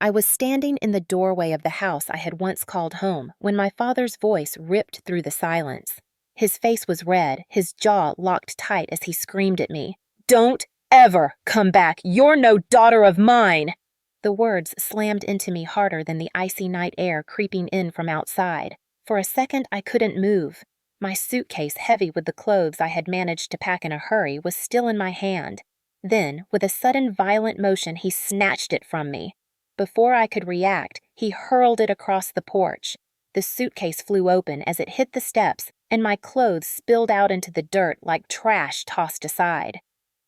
I was standing in the doorway of the house I had once called home when my father's voice ripped through the silence. His face was red, his jaw locked tight as he screamed at me, "Don't ever come back! You're no daughter of mine!" The words slammed into me harder than the icy night air creeping in from outside. For a second, I couldn't move. My suitcase, heavy with the clothes I had managed to pack in a hurry, was still in my hand. Then, with a sudden violent motion, he snatched it from me. Before I could react, he hurled it across the porch. The suitcase flew open as it hit the steps, and my clothes spilled out into the dirt like trash tossed aside.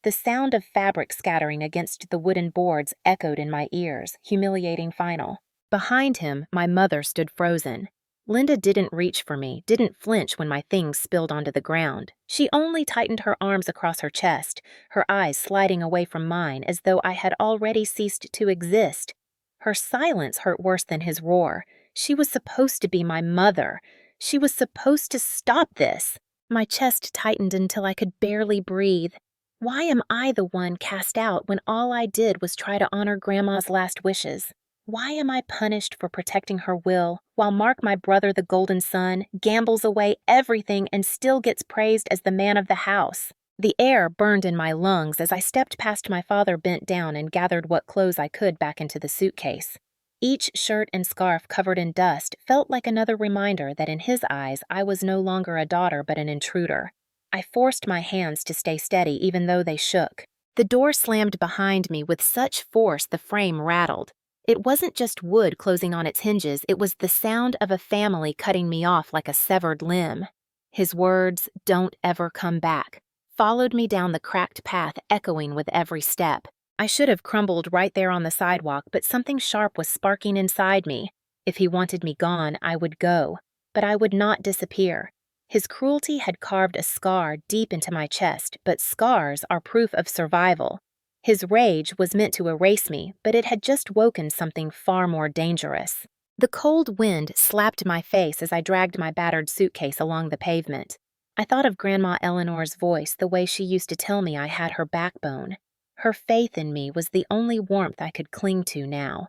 The sound of fabric scattering against the wooden boards echoed in my ears, humiliating final. Behind him, my mother stood frozen. Linda didn't reach for me, didn't flinch when my things spilled onto the ground. She only tightened her arms across her chest, her eyes sliding away from mine as though I had already ceased to exist. Her silence hurt worse than his roar. She was supposed to be my mother. She was supposed to stop this. My chest tightened until I could barely breathe. Why am I the one cast out when all I did was try to honor Grandma's last wishes? Why am I punished for protecting her will, while Mark, my brother, the golden son, gambles away everything and still gets praised as the man of the house? The air burned in my lungs as I stepped past my father bent down and gathered what clothes I could back into the suitcase. Each shirt and scarf covered in dust felt like another reminder that in his eyes I was no longer a daughter but an intruder. I forced my hands to stay steady even though they shook. The door slammed behind me with such force the frame rattled. It wasn't just wood closing on its hinges, it was the sound of a family cutting me off like a severed limb. His words, "Don't ever come back," followed me down the cracked path, echoing with every step. I should have crumbled right there on the sidewalk, but something sharp was sparking inside me. If he wanted me gone, I would go, but I would not disappear. His cruelty had carved a scar deep into my chest, but scars are proof of survival. His rage was meant to erase me, but it had just woken something far more dangerous. The cold wind slapped my face as I dragged my battered suitcase along the pavement. I thought of Grandma Eleanor's voice, the way she used to tell me I had her backbone. Her faith in me was the only warmth I could cling to now.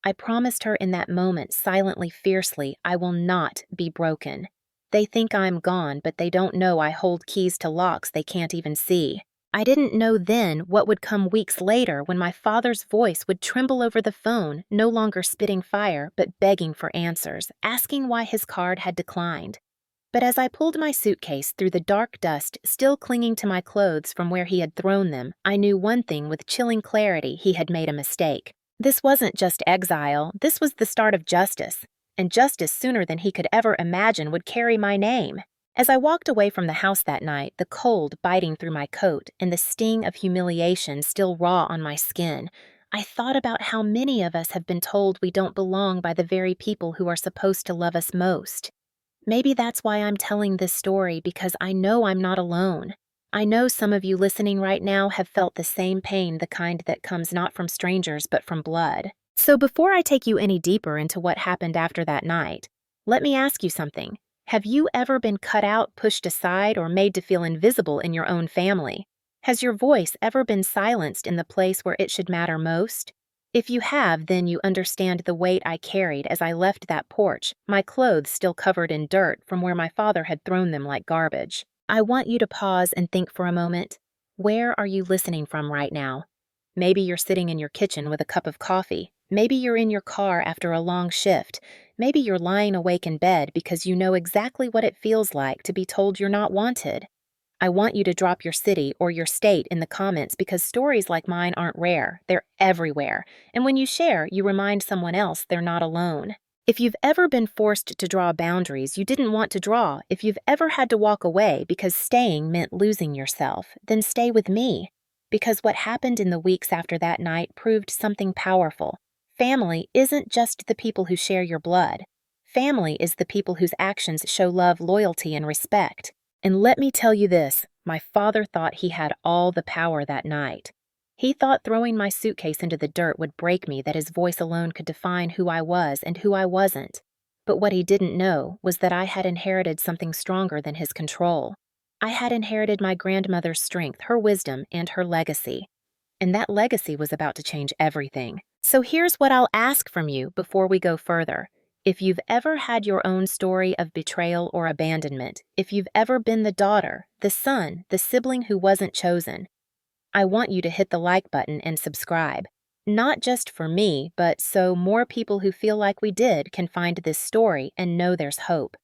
I promised her in that moment, silently, fiercely, I will not be broken. They think I'm gone, but they don't know I hold keys to locks they can't even see. I didn't know then what would come weeks later when my father's voice would tremble over the phone, no longer spitting fire, but begging for answers, asking why his card had declined. But as I pulled my suitcase through the dark dust, still clinging to my clothes from where he had thrown them, I knew one thing with chilling clarity: he had made a mistake. This wasn't just exile, this was the start of justice. And justice sooner than he could ever imagine would carry my name. As I walked away from the house that night, the cold biting through my coat and the sting of humiliation still raw on my skin, I thought about how many of us have been told we don't belong by the very people who are supposed to love us most. Maybe that's why I'm telling this story, because I know I'm not alone. I know some of you listening right now have felt the same pain, the kind that comes not from strangers but from blood. So before I take you any deeper into what happened after that night, let me ask you something. Have you ever been cut out, pushed aside, or made to feel invisible in your own family? Has your voice ever been silenced in the place where it should matter most? If you have, then you understand the weight I carried as I left that porch, my clothes still covered in dirt from where my father had thrown them like garbage. I want you to pause and think for a moment. Where are you listening from right now? Maybe you're sitting in your kitchen with a cup of coffee. Maybe you're in your car after a long shift. Maybe you're lying awake in bed because you know exactly what it feels like to be told you're not wanted. I want you to drop your city or your state in the comments, because stories like mine aren't rare, they're everywhere. And when you share, you remind someone else they're not alone. If you've ever been forced to draw boundaries you didn't want to draw, if you've ever had to walk away because staying meant losing yourself, then stay with me. Because what happened in the weeks after that night proved something powerful. Family isn't just the people who share your blood. Family is the people whose actions show love, loyalty, and respect. And let me tell you this, my father thought he had all the power that night. He thought throwing my suitcase into the dirt would break me, that his voice alone could define who I was and who I wasn't. But what he didn't know was that I had inherited something stronger than his control. I had inherited my grandmother's strength, her wisdom, and her legacy. And that legacy was about to change everything. So here's what I'll ask from you before we go further. If you've ever had your own story of betrayal or abandonment, if you've ever been the daughter, the son, the sibling who wasn't chosen, I want you to hit the like button and subscribe. Not just for me, but so more people who feel like we did can find this story and know there's hope.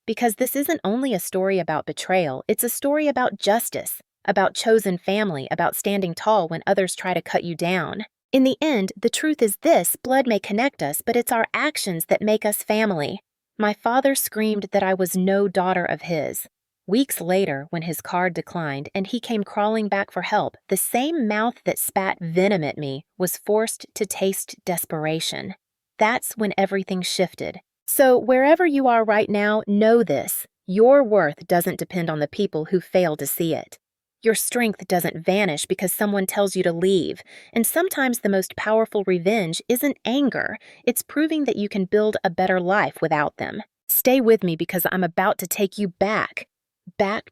Because this isn't only a story about betrayal, it's a story about justice, about chosen family, about standing tall when others try to cut you down. In the end, the truth is this: blood may connect us, but it's our actions that make us family. My father screamed that I was no daughter of his. Weeks later, when his card declined and he came crawling back for help, the same mouth that spat venom at me was forced to taste desperation. That's when everything shifted. So, wherever you are right now, know this: your worth doesn't depend on the people who fail to see it. Your strength doesn't vanish because someone tells you to leave, and sometimes the most powerful revenge isn't anger, it's proving that you can build a better life without them. Stay with me because I'm about to take you back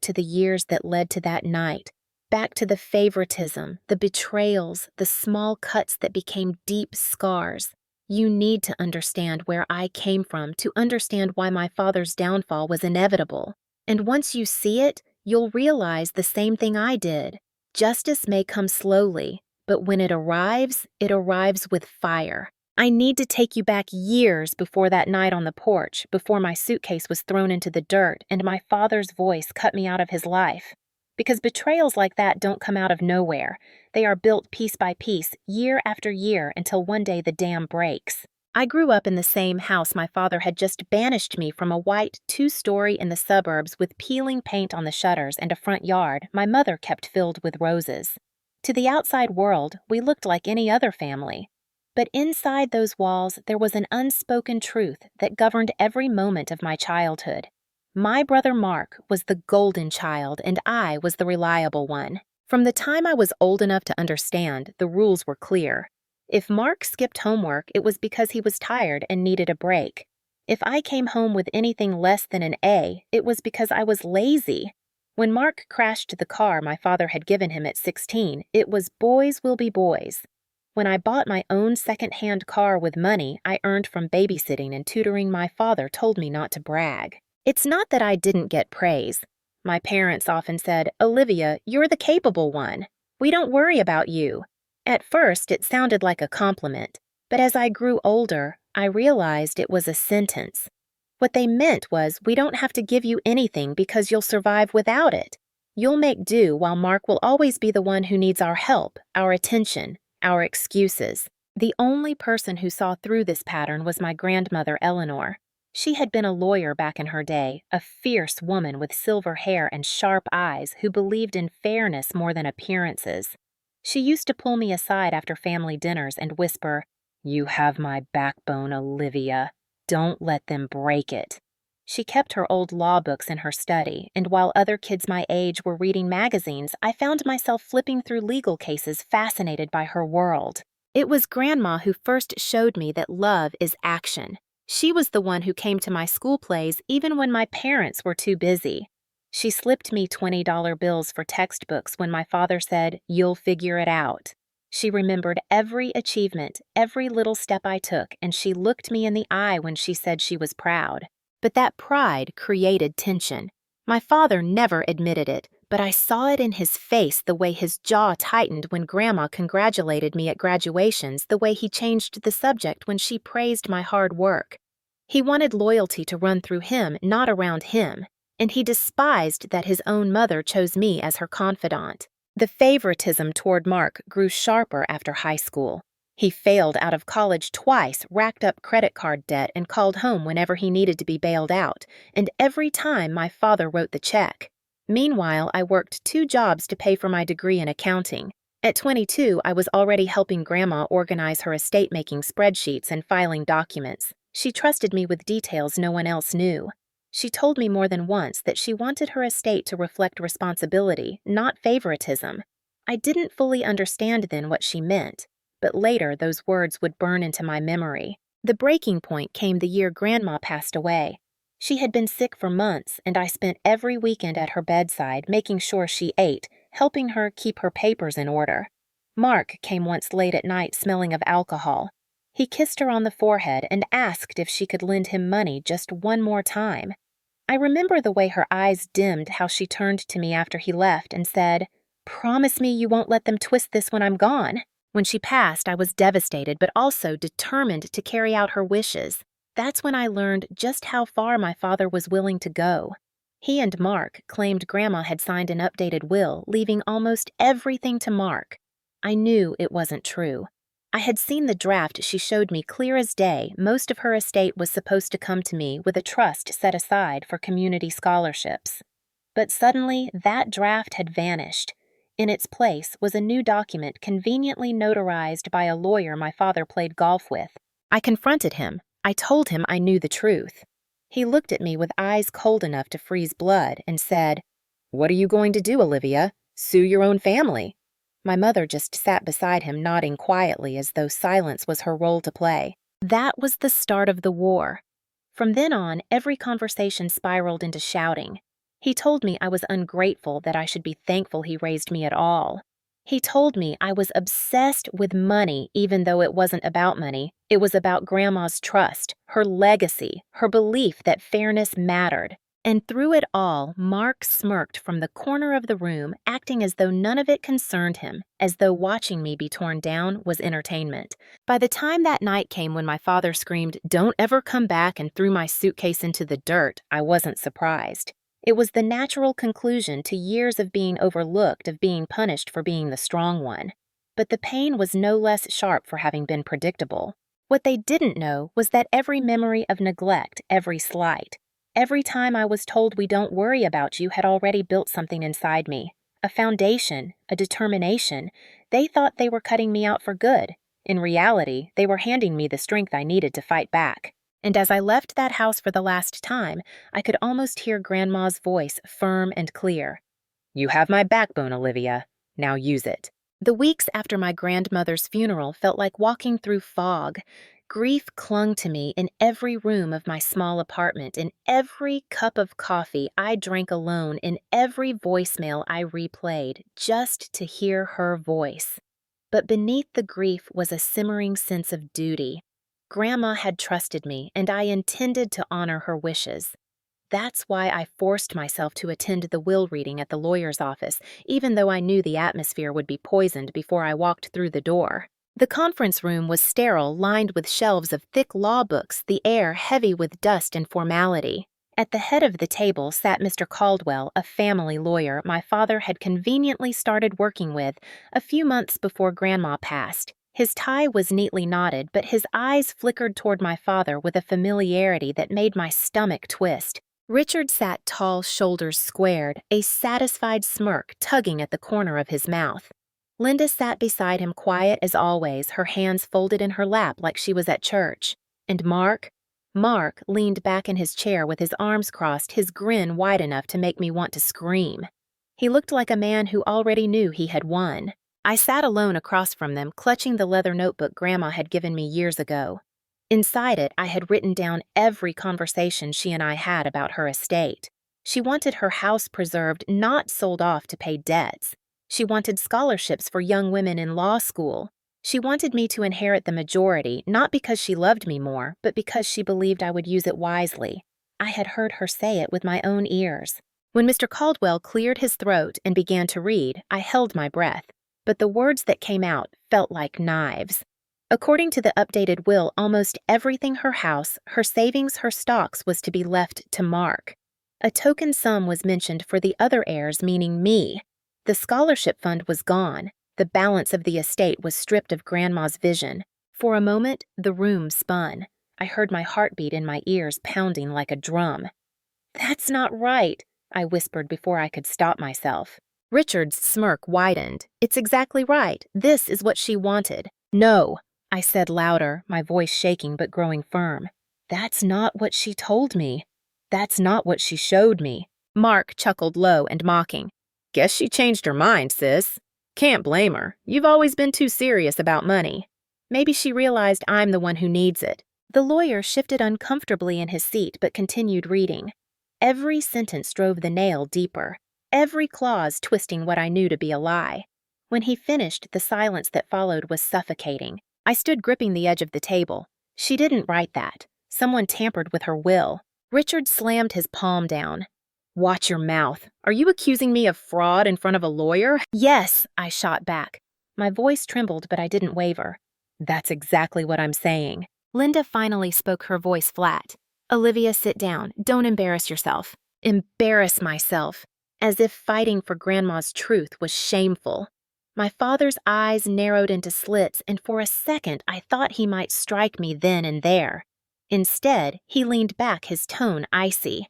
to the years that led to that night, back to the favoritism, the betrayals, the small cuts that became deep scars. You need to understand where I came from to understand why my father's downfall was inevitable. And once you see it, you'll realize the same thing I did. Justice may come slowly, but when it arrives with fire. I need to take you back years before that night on the porch, before my suitcase was thrown into the dirt and my father's voice cut me out of his life. Because betrayals like that don't come out of nowhere. They are built piece by piece, year after year, until one day the dam breaks. I grew up in the same house my father had just banished me from, a white two-story in the suburbs with peeling paint on the shutters and a front yard my mother kept filled with roses. To the outside world, we looked like any other family. But inside those walls, there was an unspoken truth that governed every moment of my childhood. My brother Mark was the golden child, and I was the reliable one. From the time I was old enough to understand, the rules were clear. If Mark skipped homework, it was because he was tired and needed a break. If I came home with anything less than an A, it was because I was lazy. When Mark crashed the car my father had given him at 16, it was boys will be boys. When I bought my own second-hand car with money I earned from babysitting and tutoring, my father told me not to brag. It's not that I didn't get praise. My parents often said, "Olivia, you're the capable one. We don't worry about you." At first, it sounded like a compliment, but as I grew older, I realized it was a sentence. What they meant was, we don't have to give you anything because you'll survive without it. You'll make do while Mark will always be the one who needs our help, our attention, our excuses. The only person who saw through this pattern was my grandmother, Eleanor. She had been a lawyer back in her day, a fierce woman with silver hair and sharp eyes who believed in fairness more than appearances. She used to pull me aside after family dinners and whisper, "You have my backbone, Olivia. Don't let them break it." She kept her old law books in her study, and while other kids my age were reading magazines, I found myself flipping through legal cases, fascinated by her world. It was Grandma who first showed me that love is action. She was the one who came to my school plays even when my parents were too busy. She slipped me $20 bills for textbooks when my father said, "You'll figure it out." She remembered every achievement, every little step I took, and she looked me in the eye when she said she was proud. But that pride created tension. My father never admitted it, but I saw it in his face, the way his jaw tightened when Grandma congratulated me at graduations, the way he changed the subject when she praised my hard work. He wanted loyalty to run through him, not around him, and he despised that his own mother chose me as her confidant. The favoritism toward Mark grew sharper after high school. He failed out of college twice, racked up credit card debt, and called home whenever he needed to be bailed out, and every time my father wrote the check. Meanwhile, I worked 2 jobs to pay for my degree in accounting. At 22, I was already helping Grandma organize her estate-making spreadsheets and filing documents. She trusted me with details no one else knew. She told me more than once that she wanted her estate to reflect responsibility, not favoritism. I didn't fully understand then what she meant, but later those words would burn into my memory. The breaking point came the year Grandma passed away. She had been sick for months, and I spent every weekend at her bedside making sure she ate, helping her keep her papers in order. Mark came once late at night smelling of alcohol. He kissed her on the forehead and asked if she could lend him money just one more time. I remember the way her eyes dimmed, how she turned to me after he left and said, "Promise me you won't let them twist this when I'm gone." When she passed, I was devastated but also determined to carry out her wishes. That's when I learned just how far my father was willing to go. He and Mark claimed Grandma had signed an updated will, leaving almost everything to Mark. I knew it wasn't true. I had seen the draft she showed me clear as day. Most of her estate was supposed to come to me with a trust set aside for community scholarships. But suddenly, that draft had vanished. In its place was a new document conveniently notarized by a lawyer my father played golf with. I confronted him. I told him I knew the truth. He looked at me with eyes cold enough to freeze blood and said, "What are you going to do, Olivia? Sue your own family?" My mother just sat beside him, nodding quietly as though silence was her role to play. That was the start of the war. From then on, every conversation spiraled into shouting. He told me I was ungrateful, that I should be thankful he raised me at all. He told me I was obsessed with money, even though it wasn't about money. It was about Grandma's trust, her legacy, her belief that fairness mattered. And through it all, Mark smirked from the corner of the room, acting as though none of it concerned him, as though watching me be torn down was entertainment. By the time that night came when my father screamed, "Don't ever come back," and threw my suitcase into the dirt, I wasn't surprised. It was the natural conclusion to years of being overlooked, of being punished for being the strong one. But the pain was no less sharp for having been predictable. What they didn't know was that every memory of neglect, every slight, every time I was told "we don't worry about you" had already built something inside me. A foundation, a determination. They thought they were cutting me out for good. In reality, they were handing me the strength I needed to fight back. And as I left that house for the last time, I could almost hear Grandma's voice, firm and clear. "You have my backbone, Olivia. Now use it." The weeks after my grandmother's funeral felt like walking through fog. Grief clung to me in every room of my small apartment, in every cup of coffee I drank alone, in every voicemail I replayed, just to hear her voice. But beneath the grief was a simmering sense of duty. Grandma had trusted me, and I intended to honor her wishes. That's why I forced myself to attend the will reading at the lawyer's office, even though I knew the atmosphere would be poisoned before I walked through the door. The conference room was sterile, lined with shelves of thick law books, the air heavy with dust and formality. At the head of the table sat Mr. Caldwell, a family lawyer my father had conveniently started working with a few months before Grandma passed. His tie was neatly knotted, but his eyes flickered toward my father with a familiarity that made my stomach twist. Richard sat tall, shoulders squared, a satisfied smirk tugging at the corner of his mouth. Linda sat beside him, quiet as always, her hands folded in her lap like she was at church. And Mark leaned back in his chair with his arms crossed, his grin wide enough to make me want to scream. He looked like a man who already knew he had won. I sat alone across from them, clutching the leather notebook Grandma had given me years ago. Inside it, I had written down every conversation she and I had about her estate. She wanted her house preserved, not sold off to pay debts. She wanted scholarships for young women in law school. She wanted me to inherit the majority, not because she loved me more, but because she believed I would use it wisely. I had heard her say it with my own ears. When Mr. Caldwell cleared his throat and began to read, I held my breath. But the words that came out felt like knives. According to the updated will, almost everything her house, her savings, her stocks was to be left to Mark. A token sum was mentioned for the other heirs, meaning me. The scholarship fund was gone. The balance of the estate was stripped of Grandma's vision. For a moment, the room spun. I heard my heartbeat in my ears pounding like a drum. "That's not right," I whispered before I could stop myself. Richard's smirk widened. "It's exactly right. This is what she wanted." "No," I said louder, my voice shaking but growing firm. "That's not what she told me. That's not what she showed me." Mark chuckled low and mocking. "Guess she changed her mind, sis. Can't blame her. You've always been too serious about money. Maybe she realized I'm the one who needs it." The lawyer shifted uncomfortably in his seat but continued reading. Every sentence drove the nail deeper. Every clause twisting what I knew to be a lie. When he finished, the silence that followed was suffocating. I stood gripping the edge of the table. She didn't write that. Someone tampered with her will. Richard slammed his palm down. Watch your mouth. Are you accusing me of fraud in front of a lawyer? Yes, I shot back. My voice trembled, but I didn't waver. That's exactly what I'm saying. Linda finally spoke, her voice flat. Olivia, sit down. Don't embarrass yourself. Embarrass myself. As if fighting for Grandma's truth was shameful. My father's eyes narrowed into slits, and for a second I thought he might strike me then and there. Instead, he leaned back, his tone icy.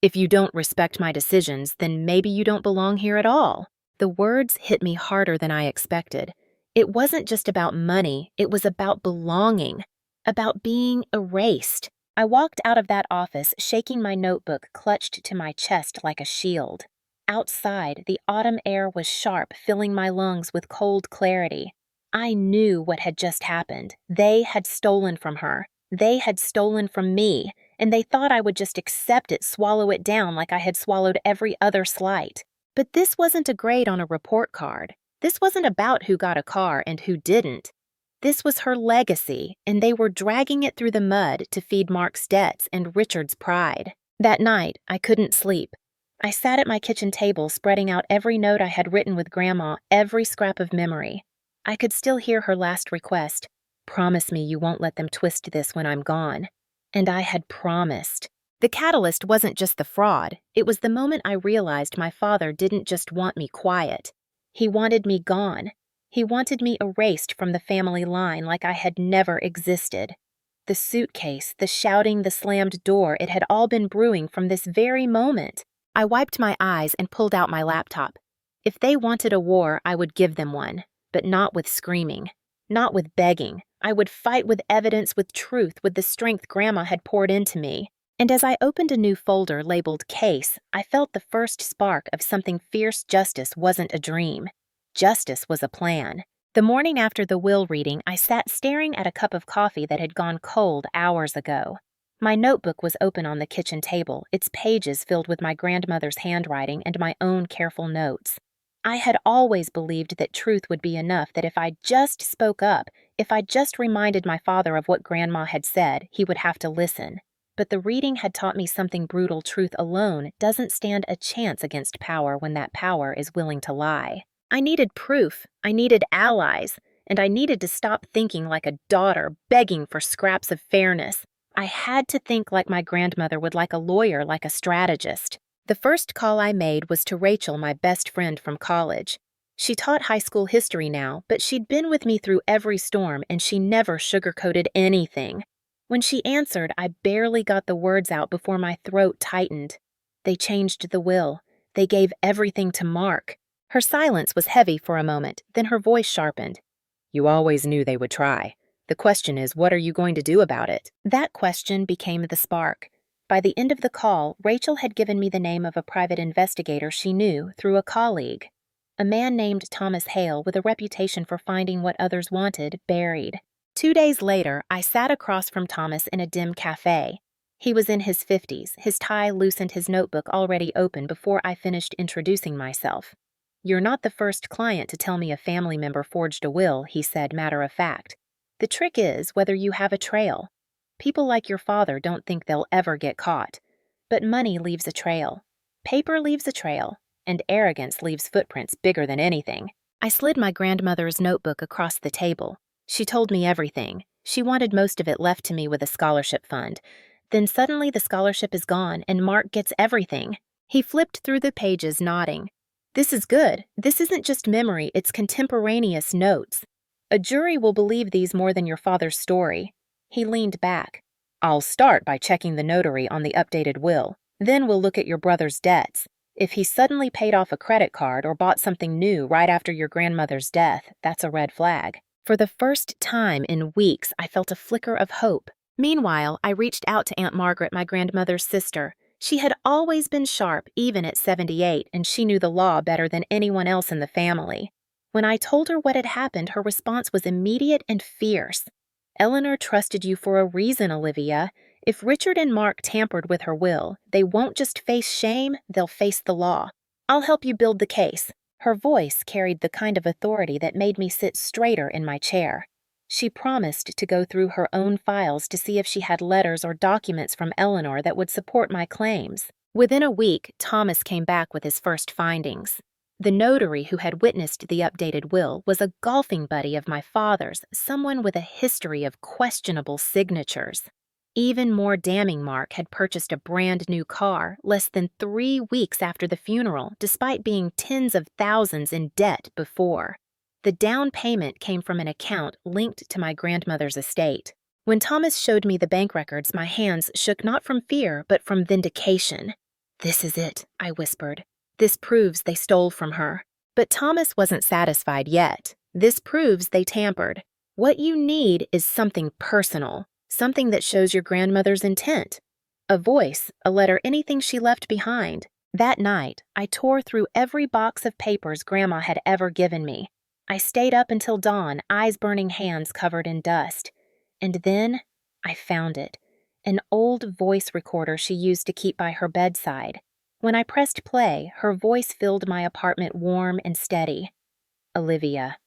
If you don't respect my decisions, then maybe you don't belong here at all. The words hit me harder than I expected. It wasn't just about money, it was about belonging, about being erased. I walked out of that office, shaking my notebook clutched to my chest like a shield. Outside, the autumn air was sharp, filling my lungs with cold clarity. I knew what had just happened. They had stolen from her. They had stolen from me, and they thought I would just accept it, swallow it down like I had swallowed every other slight. But this wasn't a grade on a report card. This wasn't about who got a car and who didn't. This was her legacy, and they were dragging it through the mud to feed Mark's debts and Richard's pride. That night, I couldn't sleep. I sat at my kitchen table, spreading out every note I had written with Grandma, every scrap of memory. I could still hear her last request. Promise me you won't let them twist this when I'm gone. And I had promised. The catalyst wasn't just the fraud. It was the moment I realized my father didn't just want me quiet. He wanted me gone. He wanted me erased from the family line like I had never existed. The suitcase, the shouting, the slammed door, it had all been brewing from this very moment. I wiped my eyes and pulled out my laptop. If they wanted a war, I would give them one, but not with screaming, not with begging. I would fight with evidence, with truth, with the strength Grandma had poured into me. And as I opened a new folder labeled Case, I felt the first spark of something fierce. Justice wasn't a dream. Justice was a plan. The morning after the will reading, I sat staring at a cup of coffee that had gone cold hours ago. My notebook was open on the kitchen table, its pages filled with my grandmother's handwriting and my own careful notes. I had always believed that truth would be enough, that if I just spoke up, if I just reminded my father of what Grandma had said, he would have to listen. But the reading had taught me something brutal. Truth alone doesn't stand a chance against power when that power is willing to lie. I needed proof, I needed allies, and I needed to stop thinking like a daughter begging for scraps of fairness. I had to think like my grandmother would, like a lawyer, like a strategist. The first call I made was to Rachel, my best friend from college. She taught high school history now, but she'd been with me through every storm, and she never sugarcoated anything. When she answered, I barely got the words out before my throat tightened. They changed the will. They gave everything to Mark. Her silence was heavy for a moment, then her voice sharpened. You always knew they would try. The question is, what are you going to do about it? That question became the spark. By the end of the call, Rachel had given me the name of a private investigator she knew through a colleague. A man named Thomas Hale, with a reputation for finding what others wanted buried. 2 days later, I sat across from Thomas in a dim cafe. He was in his 50s, his tie loose and his notebook already open before I finished introducing myself. You're not the first client to tell me a family member forged a will, he said, matter of fact. The trick is whether you have a trail. People like your father don't think they'll ever get caught. But money leaves a trail. Paper leaves a trail. And arrogance leaves footprints bigger than anything. I slid my grandmother's notebook across the table. She told me everything. She wanted most of it left to me with a scholarship fund. Then suddenly the scholarship is gone and Mark gets everything. He flipped through the pages, nodding. This is good. This isn't just memory, it's contemporaneous notes. A jury will believe these more than your father's story. He leaned back. I'll start by checking the notary on the updated will. Then we'll look at your brother's debts. If he suddenly paid off a credit card or bought something new right after your grandmother's death, that's a red flag. For the first time in weeks, I felt a flicker of hope. Meanwhile, I reached out to Aunt Margaret, my grandmother's sister. She had always been sharp, even at 78, and she knew the law better than anyone else in the family. When I told her what had happened, her response was immediate and fierce. Eleanor trusted you for a reason, Olivia. If Richard and Mark tampered with her will, they won't just face shame, they'll face the law. I'll help you build the case. Her voice carried the kind of authority that made me sit straighter in my chair. She promised to go through her own files to see if she had letters or documents from Eleanor that would support my claims. Within a week, Thomas came back with his first findings. The notary who had witnessed the updated will was a golfing buddy of my father's, someone with a history of questionable signatures. Even more damning, Mark had purchased a brand new car less than 3 weeks after the funeral, despite being tens of thousands in debt before. The down payment came from an account linked to my grandmother's estate. When Thomas showed me the bank records, my hands shook not from fear, but from vindication. "This is it," I whispered. "This proves they stole from her." But Thomas wasn't satisfied yet. "This proves they tampered. What you need is something personal, something that shows your grandmother's intent. A voice, a letter, anything she left behind." That night, I tore through every box of papers Grandma had ever given me. I stayed up until dawn, eyes burning, hands covered in dust. And then I found it, an old voice recorder she used to keep by her bedside. When I pressed play, her voice filled my apartment warm and steady. "Olivia,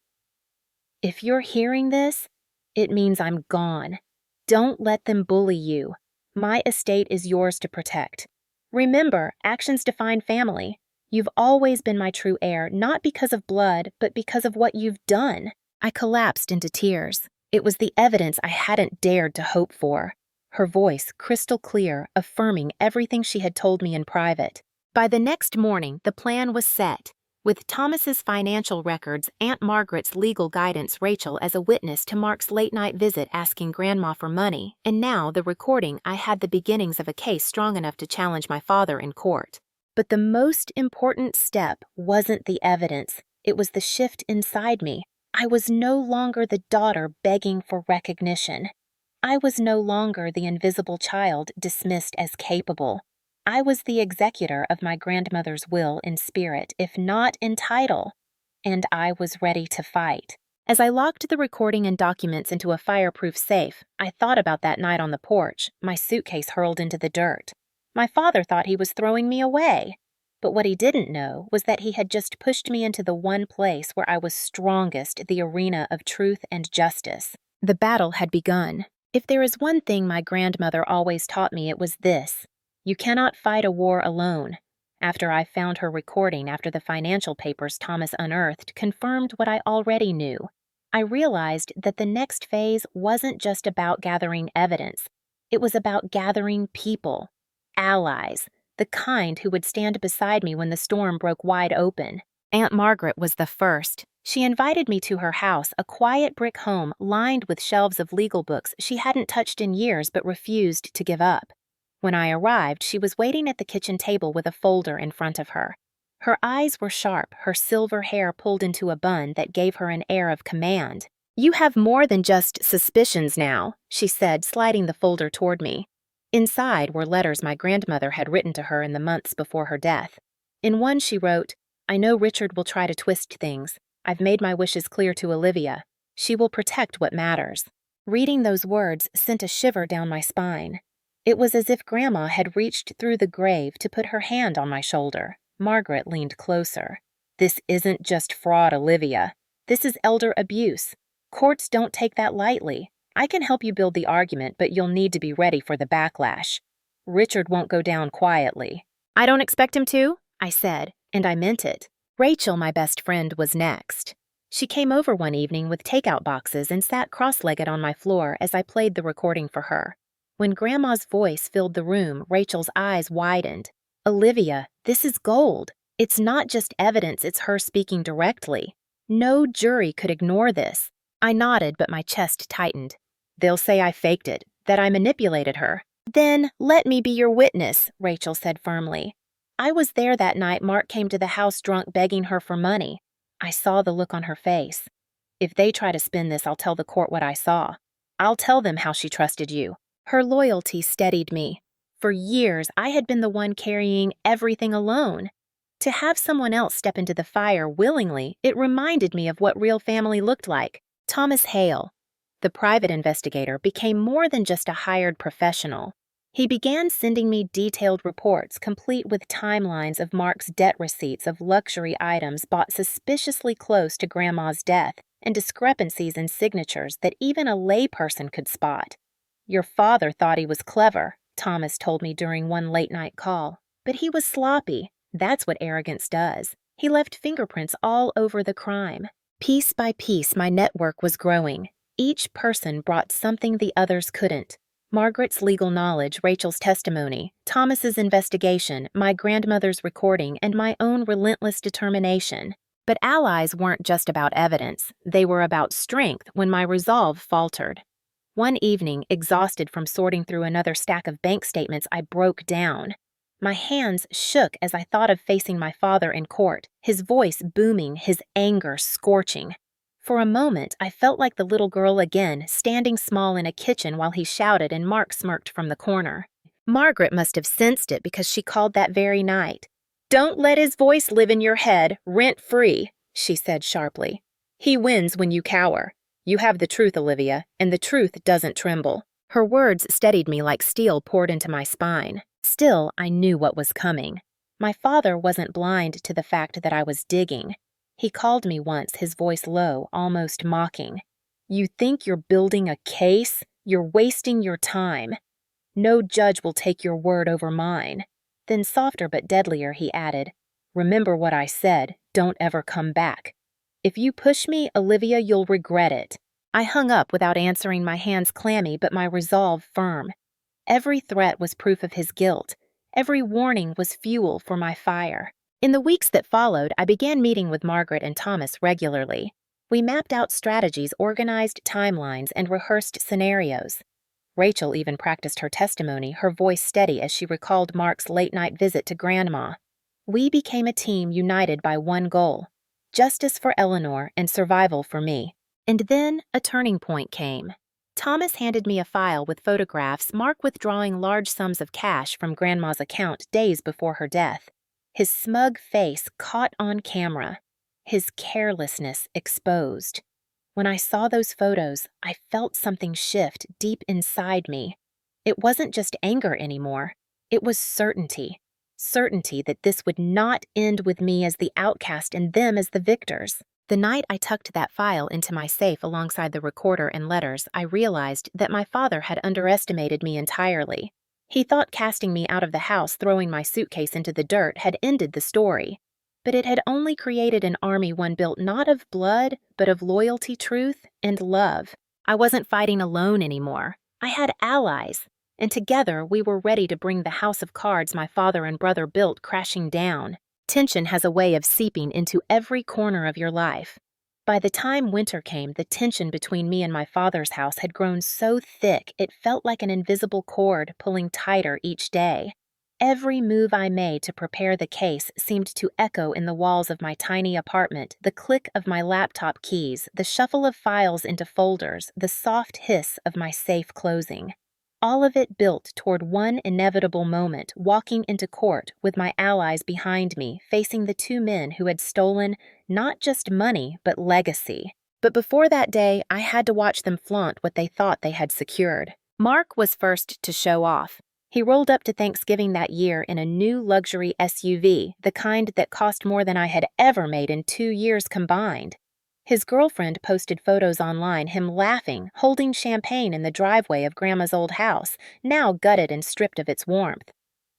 if you're hearing this, it means I'm gone. Don't let them bully you. My estate is yours to protect. Remember, actions define family. You've always been my true heir, not because of blood, but because of what you've done." I collapsed into tears. It was the evidence I hadn't dared to hope for. Her voice crystal clear, affirming everything she had told me in private. By the next morning, the plan was set. With Thomas's financial records, Aunt Margaret's legal guidance, Rachel as a witness to Mark's late-night visit asking Grandma for money, and now the recording, I had the beginnings of a case strong enough to challenge my father in court. But the most important step wasn't the evidence. It was the shift inside me. I was no longer the daughter begging for recognition. I was no longer the invisible child dismissed as capable. I was the executor of my grandmother's will in spirit, if not in title, and I was ready to fight. As I locked the recording and documents into a fireproof safe, I thought about that night on the porch, my suitcase hurled into the dirt. My father thought he was throwing me away, but what he didn't know was that he had just pushed me into the one place where I was strongest, the arena of truth and justice. The battle had begun. If there is one thing my grandmother always taught me, it was this: you cannot fight a war alone. After I found her recording, after the financial papers Thomas unearthed confirmed what I already knew, I realized that the next phase wasn't just about gathering evidence. It was about gathering people, allies, the kind who would stand beside me when the storm broke wide open. Aunt Margaret was the first. She invited me to her house, a quiet brick home lined with shelves of legal books she hadn't touched in years but refused to give up. When I arrived, she was waiting at the kitchen table with a folder in front of her. Her eyes were sharp, her silver hair pulled into a bun that gave her an air of command. "You have more than just suspicions now," she said, sliding the folder toward me. Inside were letters my grandmother had written to her in the months before her death. In one she wrote, "I know Richard will try to twist things. I've made my wishes clear to Olivia. She will protect what matters." Reading those words sent a shiver down my spine. It was as if Grandma had reached through the grave to put her hand on my shoulder. Margaret leaned closer. "This isn't just fraud, Olivia. This is elder abuse. Courts don't take that lightly. I can help you build the argument, but you'll need to be ready for the backlash. Richard won't go down quietly." "I don't expect him to," I said, and I meant it. Rachel, my best friend, was next. She came over one evening with takeout boxes and sat cross-legged on my floor as I played the recording for her. When Grandma's voice filled the room, Rachel's eyes widened. "Olivia, this is gold. It's not just evidence, it's her speaking directly. No jury could ignore this." I nodded, but my chest tightened. "They'll say I faked it, that I manipulated her." "Then let me be your witness," Rachel said firmly. "I was there that night Mark came to the house drunk begging her for money." I saw the look on her face. "If they try to spin this, I'll tell the court what I saw. I'll tell them how she trusted you." Her loyalty steadied me. For years, I had been the one carrying everything alone. To have someone else step into the fire willingly, it reminded me of what real family looked like. Thomas Hale, the private investigator, became more than just a hired professional. He began sending me detailed reports, complete with timelines of Mark's debt receipts of luxury items bought suspiciously close to Grandma's death. and discrepancies in signatures that even a layperson could spot. Your father thought he was clever, Thomas told me during one late-night call, but he was sloppy. That's what arrogance does. He left fingerprints all over the crime. Piece by piece, my network was growing. Each person brought something the others couldn't. Margaret's legal knowledge, Rachel's testimony, Thomas's investigation, my grandmother's recording, and my own relentless determination. But allies weren't just about evidence. They were about strength when my resolve faltered. One evening, exhausted from sorting through another stack of bank statements, I broke down. My hands shook as I thought of facing my father in court, his voice booming, his anger scorching. For a moment, I felt like the little girl again, standing small in a kitchen while he shouted and Mark smirked from the corner. Margaret must have sensed it because she called that very night. "Don't let his voice live in your head, rent-free," she said sharply. "He wins when you cower. You have the truth, Olivia, and the truth doesn't tremble." Her words steadied me like steel poured into my spine. Still, I knew what was coming. My father wasn't blind to the fact that I was digging. He called me once, his voice low, almost mocking. "You think you're building a case? You're wasting your time. No judge will take your word over mine." Then softer but deadlier, he added, "Remember what I said. Don't ever come back. If you push me, Olivia, you'll regret it." I hung up without answering, my hands clammy but my resolve firm. Every threat was proof of his guilt. Every warning was fuel for my fire. In the weeks that followed, I began meeting with Margaret and Thomas regularly. We mapped out strategies, organized timelines, and rehearsed scenarios. Rachel even practiced her testimony, her voice steady as she recalled Mark's late-night visit to Grandma. We became a team united by one goal: justice for Eleanor and survival for me. And then a turning point came. Thomas handed me a file with photographs, Mark withdrawing large sums of cash from Grandma's account days before her death. His smug face caught on camera, his carelessness exposed. When I saw those photos, I felt something shift deep inside me. It wasn't just anger anymore. It was certainty. Certainty that this would not end with me as the outcast and them as the victors. The night I tucked that file into my safe alongside the recorder and letters, I realized that my father had underestimated me entirely. He thought casting me out of the house, throwing my suitcase into the dirt, had ended the story. But it had only created an army one built not of blood, but of loyalty, truth, and love. I wasn't fighting alone anymore. I had allies, and together we were ready to bring the house of cards my father and brother built crashing down. Tension has a way of seeping into every corner of your life. By the time winter came, the tension between me and my father's house had grown so thick it felt like an invisible cord pulling tighter each day. Every move I made to prepare the case seemed to echo in the walls of my tiny apartment, the click of my laptop keys, the shuffle of files into folders, the soft hiss of my safe closing. All of it built toward one inevitable moment, walking into court with my allies behind me, facing the two men who had stolen not just money, but legacy. But before that day, I had to watch them flaunt what they thought they had secured. Mark was first to show off. He rolled up to Thanksgiving that year in a new luxury SUV, the kind that cost more than I had ever made in 2 years combined. His girlfriend posted photos online, him laughing, holding champagne in the driveway of Grandma's old house, now gutted and stripped of its warmth.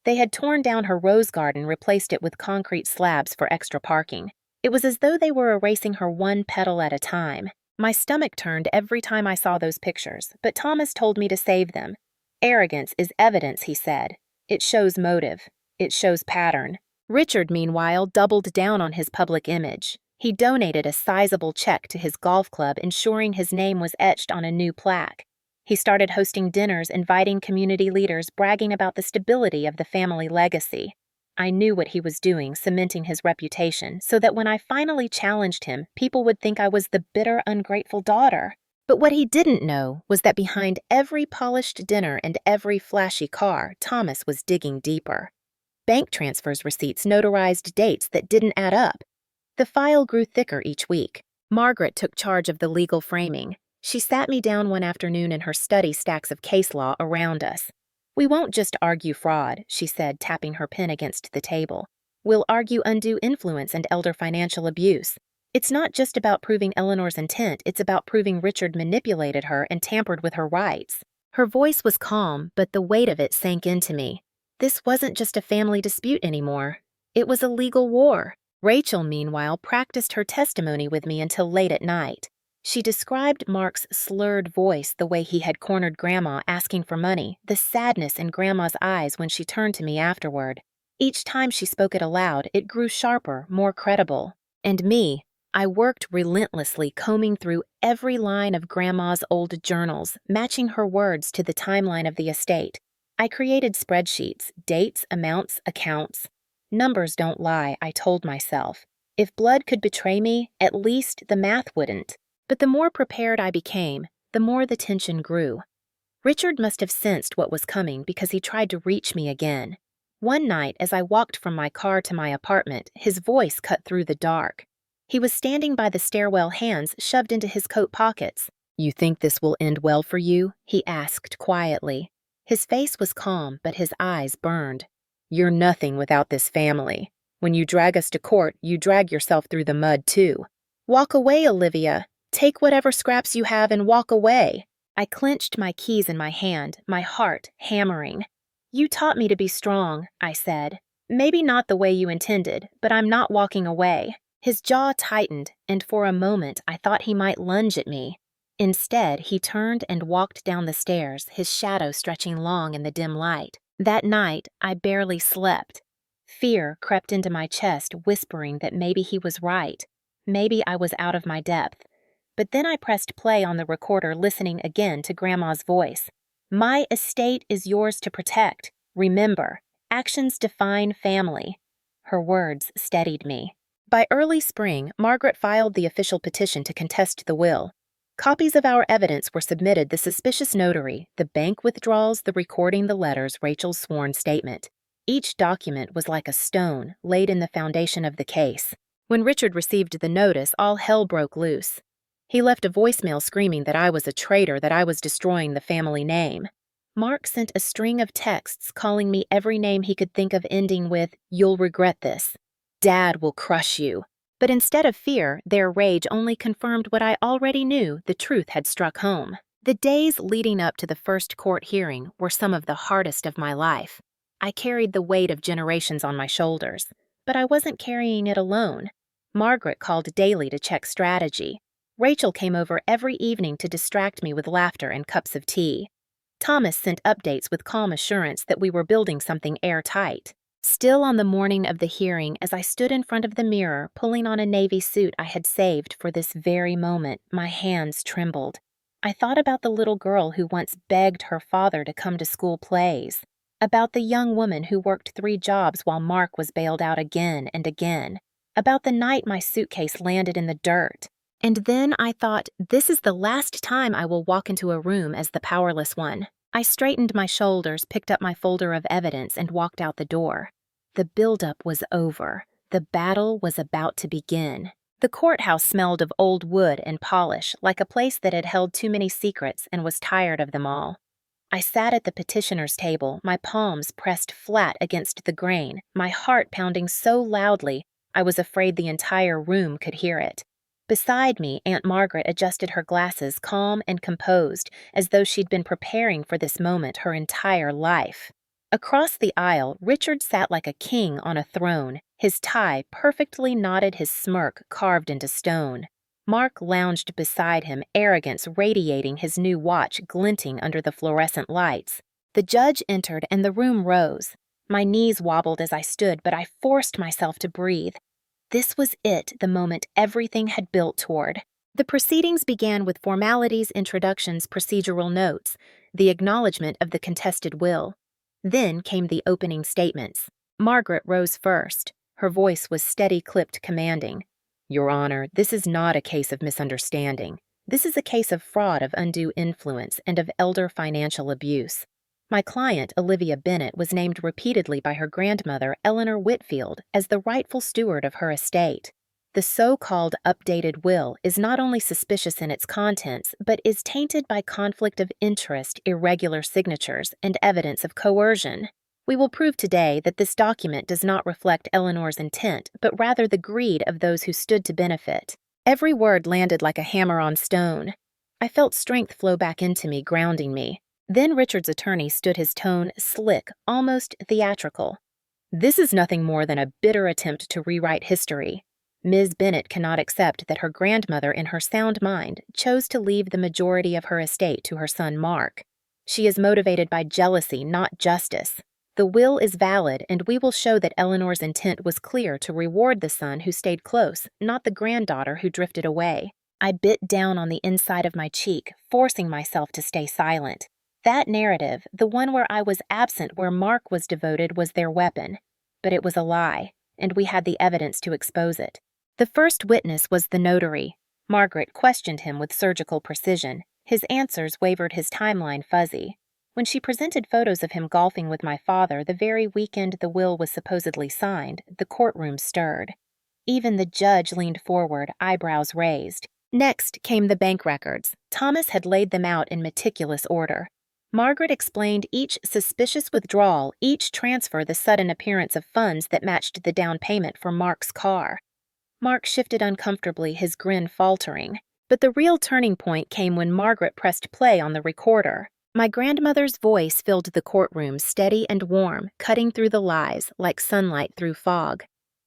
They had torn down her rose garden, replaced it with concrete slabs for extra parking. It was as though they were erasing her one petal at a time. My stomach turned every time I saw those pictures, but Thomas told me to save them. "Arrogance is evidence," he said. "It shows motive. It shows pattern." Richard, meanwhile, doubled down on his public image. He donated a sizable check to his golf club, ensuring his name was etched on a new plaque. He started hosting dinners, inviting community leaders, bragging about the stability of the family legacy. I knew what he was doing, cementing his reputation, so that when I finally challenged him, people would think I was the bitter, ungrateful daughter. But what he didn't know was that behind every polished dinner and every flashy car, Thomas was digging deeper. Bank transfers receipts notarized dates that didn't add up. The file grew thicker each week. Margaret took charge of the legal framing. She sat me down one afternoon in her study, stacks of case law around us. "We won't just argue fraud," she said, tapping her pen against the table. "We'll argue undue influence and elder financial abuse. It's not just about proving Eleanor's intent, it's about proving Richard manipulated her and tampered with her rights. Her voice was calm, but the weight of it sank into me. This wasn't just a family dispute anymore. It was a legal war. Rachel, meanwhile, practiced her testimony with me until late at night. She described Mark's slurred voice, the way he had cornered Grandma asking for money, the sadness in Grandma's eyes when she turned to me afterward. Each time she spoke it aloud, it grew sharper, more credible. And me, I worked relentlessly, combing through every line of Grandma's old journals, matching her words to the timeline of the estate. I created spreadsheets, dates, amounts, accounts. Numbers don't lie, I told myself. If blood could betray me, at least the math wouldn't. But the more prepared I became, the more the tension grew. Richard must have sensed what was coming because he tried to reach me again. One night, as I walked from my car to my apartment, his voice cut through the dark. He was standing by the stairwell, hands shoved into his coat pockets. "You think this will end well for you?" he asked quietly. His face was calm, but his eyes burned. "You're nothing without this family. When you drag us to court, you drag yourself through the mud, too. Walk away, Olivia. Take whatever scraps you have and walk away." I clenched my keys in my hand, my heart hammering. "You taught me to be strong," I said. "Maybe not the way you intended, but I'm not walking away." His jaw tightened, and for a moment I thought he might lunge at me. Instead, he turned and walked down the stairs, his shadow stretching long in the dim light. That night, I barely slept. Fear crept into my chest, whispering that maybe he was right. Maybe I was out of my depth. But then I pressed play on the recorder, listening again to Grandma's voice. "My estate is yours to protect. Remember, actions define family." Her words steadied me. By early spring, Margaret filed the official petition to contest the will. Copies of our evidence were submitted, the suspicious notary, the bank withdrawals, the recording, the letters, Rachel's sworn statement. Each document was like a stone laid in the foundation of the case. When Richard received the notice, all hell broke loose. He left a voicemail screaming that I was a traitor, that I was destroying the family name. Mark sent a string of texts calling me every name he could think of, ending with, "You'll regret this. Dad will crush you." But instead of fear, their rage only confirmed what I already knew: the truth had struck home. The days leading up to the first court hearing were some of the hardest of my life. I carried the weight of generations on my shoulders, but I wasn't carrying it alone. Margaret called daily to check strategy. Rachel came over every evening to distract me with laughter and cups of tea. Thomas sent updates with calm assurance that we were building something airtight. Still, on the morning of the hearing, as I stood in front of the mirror, pulling on a navy suit I had saved for this very moment, my hands trembled. I thought about the little girl who once begged her father to come to school plays, about the young woman who worked 3 jobs while Mark was bailed out again and again, about the night my suitcase landed in the dirt. And then I thought, this is the last time I will walk into a room as the powerless one. I straightened my shoulders, picked up my folder of evidence, and walked out the door. The buildup was over. The battle was about to begin. The courthouse smelled of old wood and polish, like a place that had held too many secrets and was tired of them all. I sat at the petitioner's table, my palms pressed flat against the grain, my heart pounding so loudly I was afraid the entire room could hear it. Beside me, Aunt Margaret adjusted her glasses, calm and composed, as though she'd been preparing for this moment her entire life. Across the aisle, Richard sat like a king on a throne, his tie perfectly knotted, his smirk carved into stone. Mark lounged beside him, arrogance radiating, his new watch glinting under the fluorescent lights. The judge entered and the room rose. My knees wobbled as I stood, but I forced myself to breathe. This was it, the moment everything had built toward. The proceedings began with formalities, introductions, procedural notes, the acknowledgement of the contested will. Then came the opening statements. Margaret rose first. Her voice was steady, clipped, commanding. "Your Honor, this is not a case of misunderstanding. This is a case of fraud, of undue influence, and of elder financial abuse. My client, Olivia Bennett, was named repeatedly by her grandmother, Eleanor Whitfield, as the rightful steward of her estate. The so-called updated will is not only suspicious in its contents, but is tainted by conflict of interest, irregular signatures, and evidence of coercion. We will prove today that this document does not reflect Eleanor's intent, but rather the greed of those who stood to benefit. Every word landed like a hammer on stone. I felt strength flow back into me, grounding me. Then Richard's attorney stood, his tone slick, almost theatrical. This is nothing more than a bitter attempt to rewrite history. Ms. Bennett cannot accept that her grandmother, in her sound mind, chose to leave the majority of her estate to her son Mark. She is motivated by jealousy, not justice. The will is valid, and we will show that Eleanor's intent was clear to reward the son who stayed close, not the granddaughter who drifted away. I bit down on the inside of my cheek, forcing myself to stay silent. That narrative, the one where I was absent where Mark was devoted, was their weapon. But it was a lie, and we had the evidence to expose it. The first witness was the notary. Margaret questioned him with surgical precision. His answers wavered, his timeline fuzzy. When she presented photos of him golfing with my father the very weekend the will was supposedly signed, the courtroom stirred. Even the judge leaned forward, eyebrows raised. Next came the bank records. Thomas had laid them out in meticulous order. Margaret explained each suspicious withdrawal, each transfer, the sudden appearance of funds that matched the down payment for Mark's car. Mark shifted uncomfortably, his grin faltering. But the real turning point came when Margaret pressed play on the recorder. My grandmother's voice filled the courtroom, steady and warm, cutting through the lies like sunlight through fog.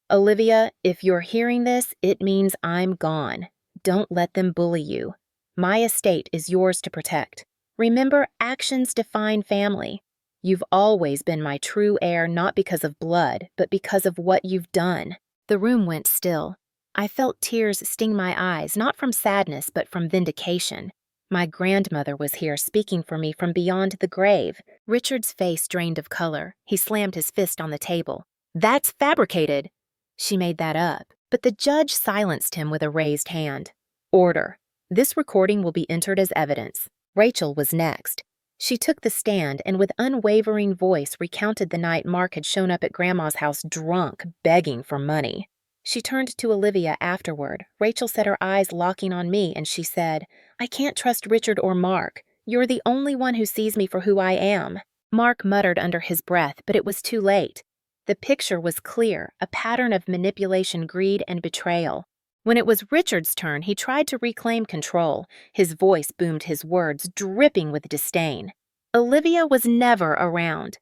Olivia, if you're hearing this, it means I'm gone. Don't let them bully you. My estate is yours to protect. Remember, actions define family. You've always been my true heir, not because of blood, but because of what you've done. The room went still. I felt tears sting my eyes, not from sadness, but from vindication. My grandmother was here, speaking for me from beyond the grave. Richard's face drained of color. He slammed his fist on the table. That's fabricated. She made that up. But the judge silenced him with a raised hand. Order. This recording will be entered as evidence. Rachel was next. She took the stand and with unwavering voice recounted the night Mark had shown up at Grandma's house drunk, begging for money. She turned to Olivia afterward. Rachel set her eyes locking on me and she said, I can't trust Richard or Mark. You're the only one who sees me for who I am. Mark muttered under his breath, but it was too late. The picture was clear, a pattern of manipulation, greed, and betrayal. When it was Richard's turn, he tried to reclaim control. His voice boomed, his words dripping with disdain. Olivia was never around.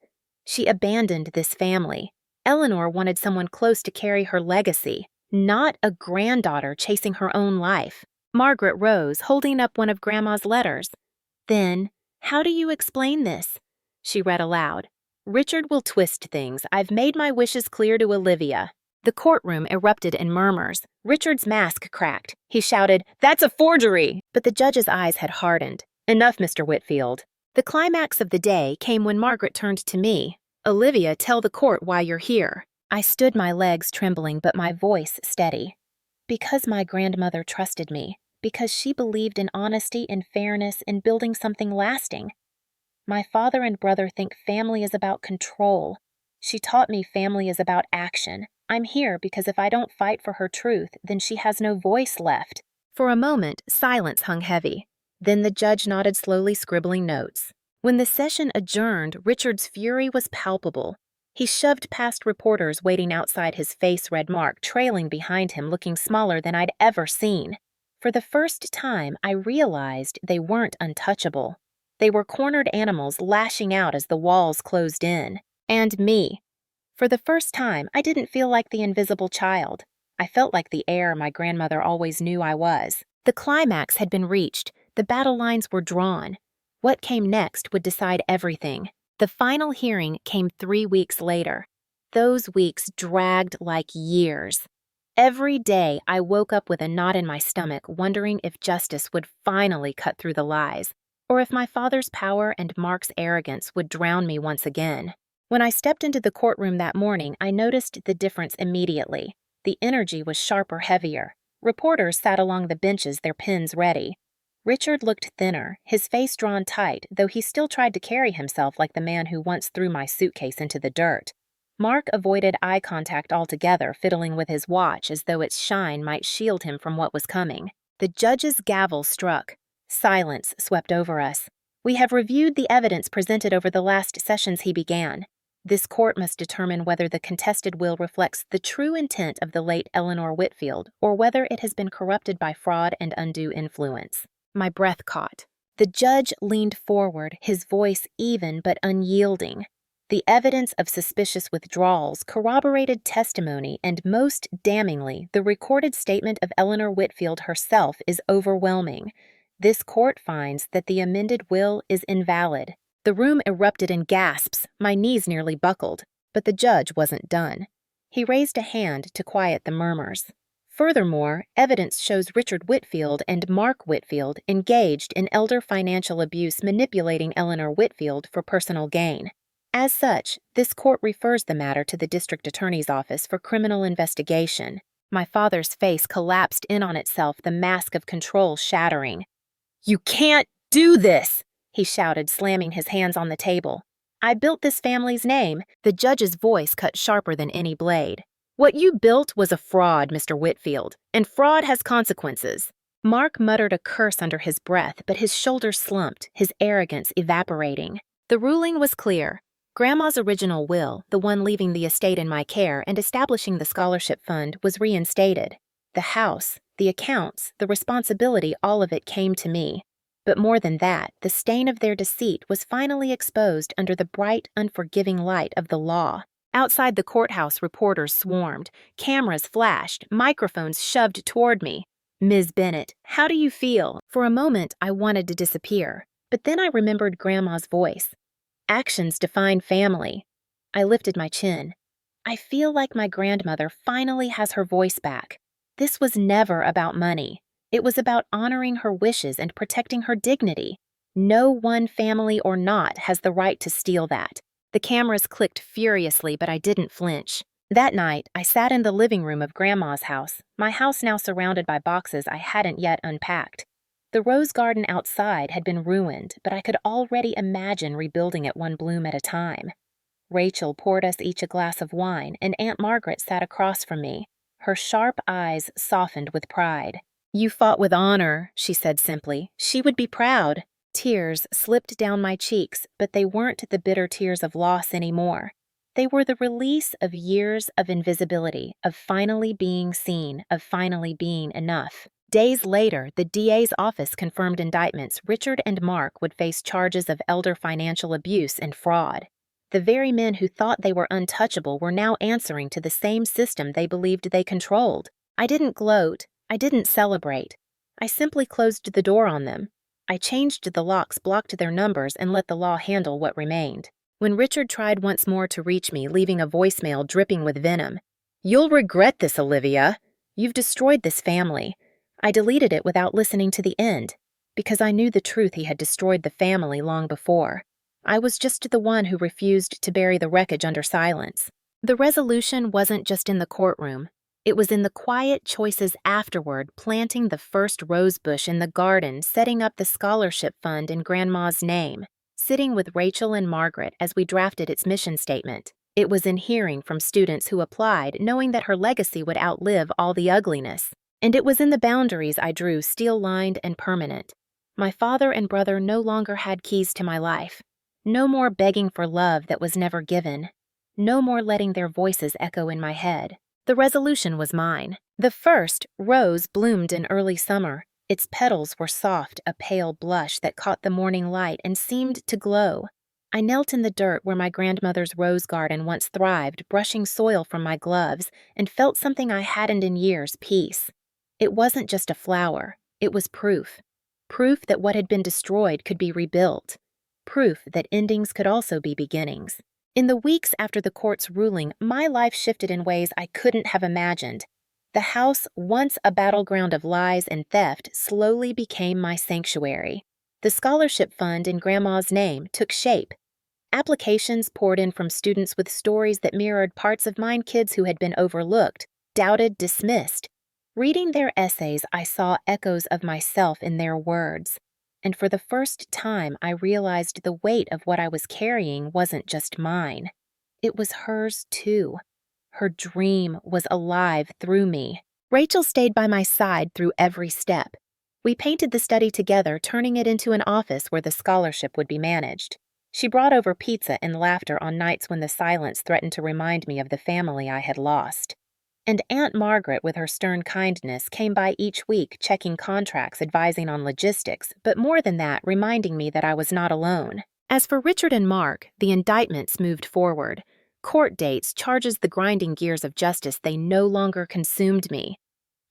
She abandoned this family. Eleanor wanted someone close to carry her legacy, not a granddaughter chasing her own life. Margaret rose, holding up one of Grandma's letters. Then, how do you explain this? She read aloud. Richard will twist things. I've made my wishes clear to Olivia. The courtroom erupted in murmurs. Richard's mask cracked. He shouted, That's a forgery! But the judge's eyes had hardened. Enough, Mr. Whitfield. The climax of the day came when Margaret turned to me. Olivia, tell the court why you're here. I stood, my legs trembling, but my voice steady. Because my grandmother trusted me. Because she believed in honesty and fairness, in building something lasting. My father and brother think family is about control. She taught me family is about action. I'm here because if I don't fight for her truth, then she has no voice left. For a moment, silence hung heavy. Then the judge nodded, slowly scribbling notes. When the session adjourned, Richard's fury was palpable. He shoved past reporters waiting outside, his face red Mark trailing behind him, looking smaller than I'd ever seen. For the first time, I realized they weren't untouchable. They were cornered animals lashing out as the walls closed in. And me. For the first time, I didn't feel like the invisible child. I felt like the heir my grandmother always knew I was. The climax had been reached. The battle lines were drawn. What came next would decide everything. The final hearing came 3 weeks later. Those weeks dragged like years. Every day I woke up with a knot in my stomach, wondering if justice would finally cut through the lies, or if my father's power and Mark's arrogance would drown me once again. When I stepped into the courtroom that morning, I noticed the difference immediately. The energy was sharper, heavier. Reporters sat along the benches, their pens ready. Richard looked thinner, his face drawn tight, though he still tried to carry himself like the man who once threw my suitcase into the dirt. Mark avoided eye contact altogether, fiddling with his watch as though its shine might shield him from what was coming. The judge's gavel struck. Silence swept over us. We have reviewed the evidence presented over the last sessions, he began. This court must determine whether the contested will reflects the true intent of the late Eleanor Whitfield or whether it has been corrupted by fraud and undue influence. My breath caught. The judge leaned forward, his voice even but unyielding. The evidence of suspicious withdrawals corroborated testimony, and most damningly, the recorded statement of Eleanor Whitfield herself is overwhelming. This court finds that the amended will is invalid. The room erupted in gasps, my knees nearly buckled, but the judge wasn't done. He raised a hand to quiet the murmurs. Furthermore, evidence shows Richard Whitfield and Mark Whitfield engaged in elder financial abuse, manipulating Eleanor Whitfield for personal gain. As such, this court refers the matter to the district attorney's office for criminal investigation. My father's face collapsed in on itself, the mask of control shattering. "You can't do this!" he shouted, slamming his hands on the table. "I built this family's name." The judge's voice cut sharper than any blade. "What you built was a fraud, Mr. Whitfield, and fraud has consequences." Mark muttered a curse under his breath, but his shoulders slumped, his arrogance evaporating. The ruling was clear. Grandma's original will, the one leaving the estate in my care and establishing the scholarship fund, was reinstated. The house, the accounts, the responsibility, all of it came to me. But more than that, the stain of their deceit was finally exposed under the bright, unforgiving light of the law. Outside the courthouse, reporters swarmed. Cameras flashed, microphones shoved toward me. "Ms. Bennett, how do you feel?" For a moment, I wanted to disappear. But then I remembered Grandma's voice. "Actions define family." I lifted my chin. I feel like my grandmother finally has her voice back. This was never about money. It was about honoring her wishes and protecting her dignity. No one, family or not, has the right to steal that. The cameras clicked furiously, but I didn't flinch. That night, I sat in the living room of Grandma's house, my house now surrounded by boxes I hadn't yet unpacked. The rose garden outside had been ruined, but I could already imagine rebuilding it one bloom at a time. Rachel poured us each a glass of wine, and Aunt Margaret sat across from me. Her sharp eyes softened with pride. "You fought with honor," she said simply. "She would be proud." Tears slipped down my cheeks, but they weren't the bitter tears of loss anymore. They were the release of years of invisibility, of finally being seen, of finally being enough. Days later, the DA's office confirmed indictments. Richard and Mark would face charges of elder financial abuse and fraud. The very men who thought they were untouchable were now answering to the same system they believed they controlled. I didn't gloat. I didn't celebrate. I simply closed the door on them. I changed the locks, blocked their numbers, and let the law handle what remained. When Richard tried once more to reach me, leaving a voicemail dripping with venom, "You'll regret this, Olivia. You've destroyed this family." I deleted it without listening to the end, because I knew the truth. He had destroyed the family long before. I was just the one who refused to bury the wreckage under silence. The resolution wasn't just in the courtroom. It was in the quiet choices afterward, planting the first rose bush in the garden, setting up the scholarship fund in Grandma's name, sitting with Rachel and Margaret as we drafted its mission statement. It was in hearing from students who applied, knowing that her legacy would outlive all the ugliness. And it was in the boundaries I drew, steel-lined and permanent. My father and brother no longer had keys to my life. No more begging for love that was never given. No more letting their voices echo in my head. The resolution was mine. The first rose bloomed in early summer. Its petals were soft, a pale blush that caught the morning light and seemed to glow. I knelt in the dirt where my grandmother's rose garden once thrived, brushing soil from my gloves, and felt something I hadn't in years, peace. It wasn't just a flower. It was proof. Proof that what had been destroyed could be rebuilt. Proof that endings could also be beginnings. In the weeks after the court's ruling, my life shifted in ways I couldn't have imagined. The house, once a battleground of lies and theft, slowly became my sanctuary. The scholarship fund in Grandma's name took shape. Applications poured in from students with stories that mirrored parts of mine, kids who had been overlooked, doubted, dismissed. Reading their essays, I saw echoes of myself in their words. And for the first time, I realized the weight of what I was carrying wasn't just mine. It was hers, too. Her dream was alive through me. Rachel stayed by my side through every step. We painted the study together, turning it into an office where the scholarship would be managed. She brought over pizza and laughter on nights when the silence threatened to remind me of the family I had lost. And Aunt Margaret, with her stern kindness, came by each week checking contracts, advising on logistics, but more than that, reminding me that I was not alone. As for Richard and Mark, the indictments moved forward. Court dates, charges, the grinding gears of justice, they no longer consumed me.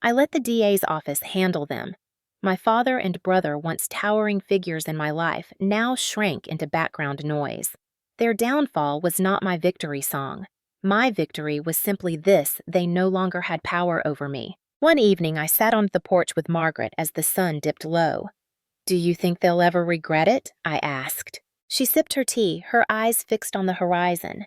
I let the DA's office handle them. My father and brother, once towering figures in my life, now shrank into background noise. Their downfall was not my victory song. My victory was simply this: they no longer had power over me. One evening, I sat on the porch with Margaret as the sun dipped low. "Do you think they'll ever regret it?" I asked. She sipped her tea, her eyes fixed on the horizon.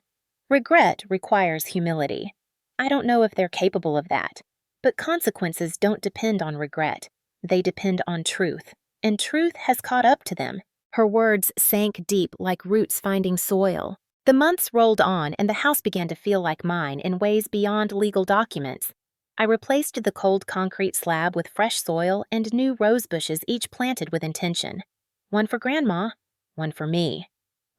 Regret requires humility. I don't know if they're capable of that. But consequences don't depend on regret. They depend on truth. And truth has caught up to them. Her words sank deep like roots finding soil. The months rolled on, and the house began to feel like mine in ways beyond legal documents. I replaced the cold concrete slab with fresh soil and new rose bushes, each planted with intention. One for Grandma, one for me.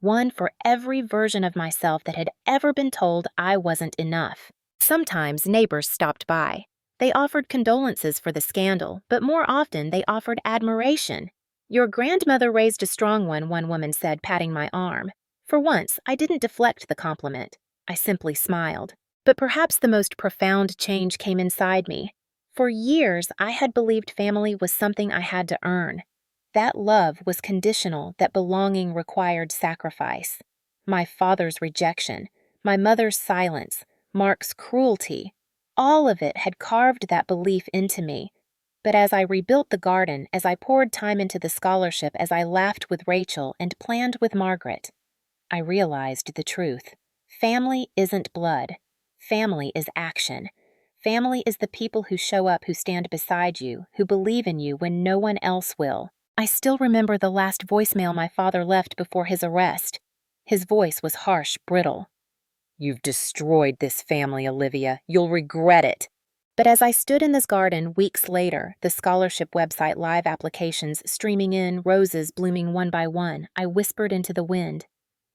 One for every version of myself that had ever been told I wasn't enough. Sometimes neighbors stopped by. They offered condolences for the scandal, but more often they offered admiration. "Your grandmother raised a strong one woman said, patting my arm. For once, I didn't deflect the compliment. I simply smiled. But perhaps the most profound change came inside me. For years, I had believed family was something I had to earn. That love was conditional, that belonging required sacrifice. My father's rejection, my mother's silence, Mark's cruelty, all of it had carved that belief into me. But as I rebuilt the garden, as I poured time into the scholarship, as I laughed with Rachel and planned with Margaret, I realized the truth. Family isn't blood. Family is action. Family is the people who show up, who stand beside you, who believe in you when no one else will. I still remember the last voicemail my father left before his arrest. His voice was harsh, brittle. "You've destroyed this family, Olivia. You'll regret it." But as I stood in this garden weeks later, the scholarship website live applications streaming in, roses blooming one by one, I whispered into the wind,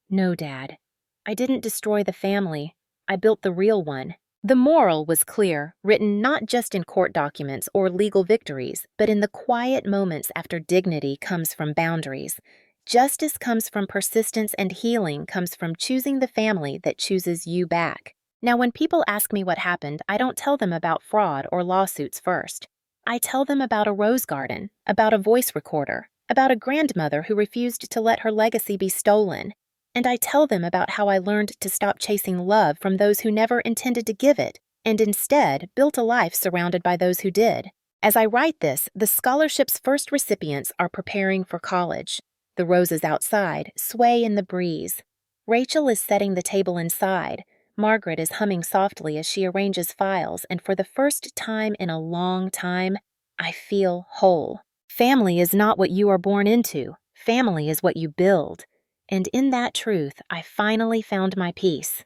"No, Dad. I didn't destroy the family. I built the real one." The moral was clear, written not just in court documents or legal victories, but in the quiet moments after dignity comes from boundaries. Justice comes from persistence, and healing comes from choosing the family that chooses you back. Now, when people ask me what happened, I don't tell them about fraud or lawsuits first. I tell them about a rose garden, about a voice recorder, about a grandmother who refused to let her legacy be stolen. And I tell them about how I learned to stop chasing love from those who never intended to give it, and instead built a life surrounded by those who did. As I write this, the scholarship's first recipients are preparing for college. The roses outside sway in the breeze. Rachel is setting the table inside. Margaret is humming softly as she arranges files, and for the first time in a long time, I feel whole. Family is not what you are born into. Family is what you build. And in that truth, I finally found my peace.